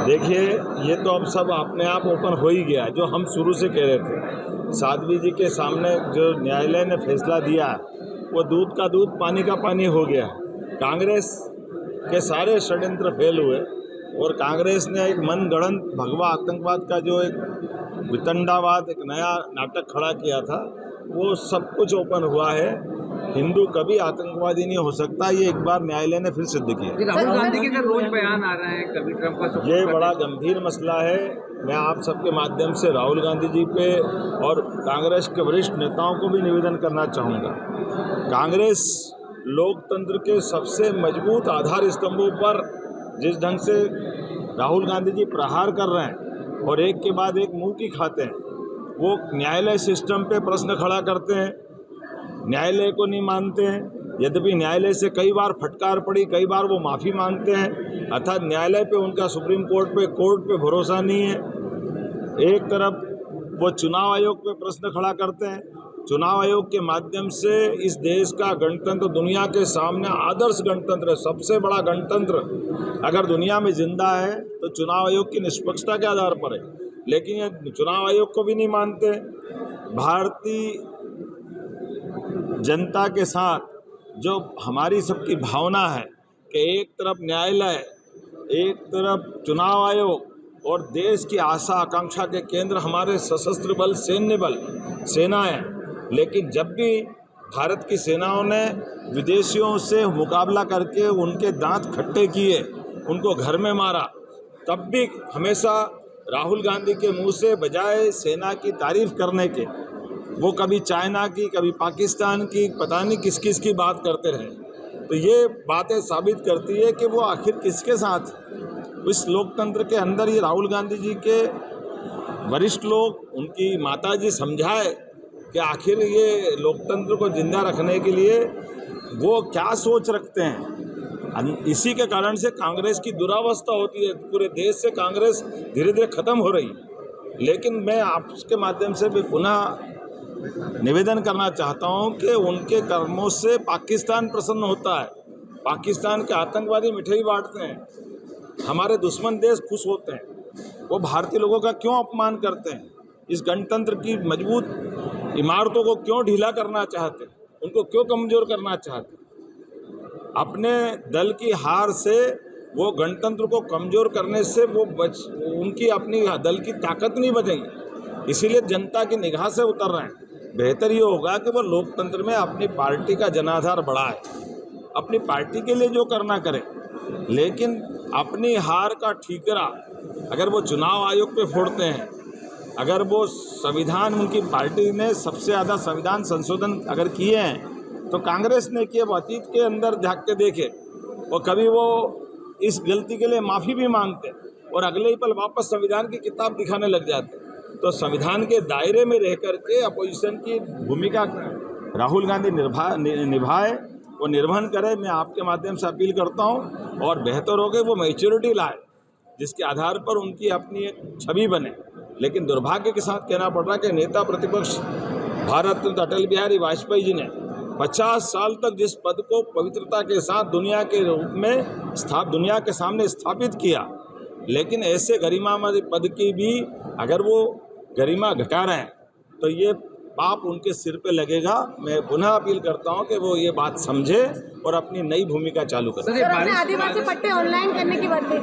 देखिए, ये तो अब सब अपने आप ओपन हो ही गया, जो हम शुरू से कह रहे थे। साध्वी जी के सामने जो न्यायालय ने फैसला दिया, वो दूध का दूध पानी का पानी हो गया। कांग्रेस के सारे षड्यंत्र फेल हुए और कांग्रेस ने एक मनगढ़ंत भगवा आतंकवाद का जो एक वितंडावाद, एक नया नाटक खड़ा किया था, वो सब कुछ ओपन हुआ है। हिंदू कभी आतंकवादी नहीं हो सकता, ये एक बार न्यायालय ने फिर सिद्ध किया। राहुल गांधी के रोज बयान आ रहे हैं, कभी ट्रंप का ये बड़ा गंभीर मसला है। मैं आप सबके माध्यम से राहुल गांधी जी पे और कांग्रेस के वरिष्ठ नेताओं को भी निवेदन करना चाहूँगा। कांग्रेस लोकतंत्र के सबसे मजबूत आधार स्तंभों पर जिस ढंग से राहुल गांधी जी प्रहार कर रहे हैं और एक के बाद एक मुंह की खाते हैं, वो न्यायालय सिस्टम पे प्रश्न खड़ा करते हैं, न्यायालय को नहीं मानते हैं। यद्यपि न्यायालय से कई बार फटकार पड़ी, कई बार वो माफ़ी मांगते हैं, अर्थात न्यायालय पे उनका सुप्रीम कोर्ट पे भरोसा नहीं है। एक तरफ वो चुनाव आयोग पे प्रश्न खड़ा करते हैं, चुनाव आयोग के माध्यम से इस देश का गणतंत्र दुनिया के सामने आदर्श गणतंत्र है, सबसे बड़ा गणतंत्र अगर दुनिया में जिंदा है तो चुनाव आयोग की निष्पक्षता के आधार पर है, लेकिन ये चुनाव आयोग को भी नहीं मानते। भारतीय जनता के साथ जो हमारी सबकी भावना है कि एक तरफ न्यायालय, एक तरफ चुनाव आयोग और देश की आशा आकांक्षा के केंद्र हमारे सशस्त्र बल, सैन्य बल, सेनाएं, लेकिन जब भी भारत की सेनाओं ने विदेशियों से मुकाबला करके उनके दांत खट्टे किए, उनको घर में मारा, तब भी हमेशा राहुल गांधी के मुंह से बजाय सेना की तारीफ करने के, वो कभी चाइना की, कभी पाकिस्तान की, पता नहीं किस किस की बात करते रहे। तो ये बातें साबित करती है कि वो आखिर किसके साथ, इस लोकतंत्र के अंदर ये राहुल गांधी जी के वरिष्ठ लोग, उनकी माताजी समझाए कि आखिर ये लोकतंत्र को जिंदा रखने के लिए वो क्या सोच रखते हैं। इसी के कारण से कांग्रेस की दुरावस्था होती है, पूरे देश से कांग्रेस धीरे धीरे खत्म हो रही है। लेकिन मैं आपके माध्यम से भी पुनः निवेदन करना चाहता हूं कि उनके कर्मों से पाकिस्तान प्रसन्न होता है, पाकिस्तान के आतंकवादी मिठाई बांटते हैं, हमारे दुश्मन देश खुश होते हैं। वो भारतीय लोगों का क्यों अपमान करते हैं, इस गणतंत्र की मजबूत इमारतों को क्यों ढीला करना चाहते हैं, उनको क्यों कमजोर करना चाहते हैं। अपने दल की हार से, वो गणतंत्र को कमजोर करने से वो उनकी अपनी दल की ताकत नहीं बचेगी, इसीलिए जनता की निगाह से उतर रहे हैं। बेहतर ये होगा कि वो लोकतंत्र में अपनी पार्टी का जनाधार बढ़ाए, अपनी पार्टी के लिए जो करना करे, लेकिन अपनी हार का ठीकरा अगर वो चुनाव आयोग पे फोड़ते हैं, अगर वो संविधान, उनकी पार्टी ने सबसे ज़्यादा संविधान संशोधन अगर किए हैं तो कांग्रेस ने किए, वो अतीत के अंदर झाँक के देखे, और कभी वो इस गलती के लिए माफ़ी भी मांगते और अगले ही पल वापस संविधान की किताब दिखाने लग जाते। तो संविधान के दायरे में रह करके अपोजिशन की भूमिका राहुल गांधी निभाए, वो निर्वहन करे। मैं आपके माध्यम से अपील करता हूं, और बेहतर हो गए वो मैच्योरिटी लाए जिसके आधार पर उनकी अपनी एक छवि बने। लेकिन दुर्भाग्य के साथ कहना पड़ रहा है कि नेता प्रतिपक्ष भारत रत्न अटल बिहारी वाजपेयी जी ने 50 साल तक जिस पद को पवित्रता के साथ दुनिया के रूप में दुनिया के सामने स्थापित किया, लेकिन ऐसे गरिमामय पद की भी अगर वो गरिमा घटा रहे हैं तो ये पाप उनके सिर पे लगेगा। मैं पुनः अपील करता हूं कि वो ये बात समझे और अपनी नई भूमिका चालू करें। आदिवासी पट्टे ऑनलाइन करने की बात है।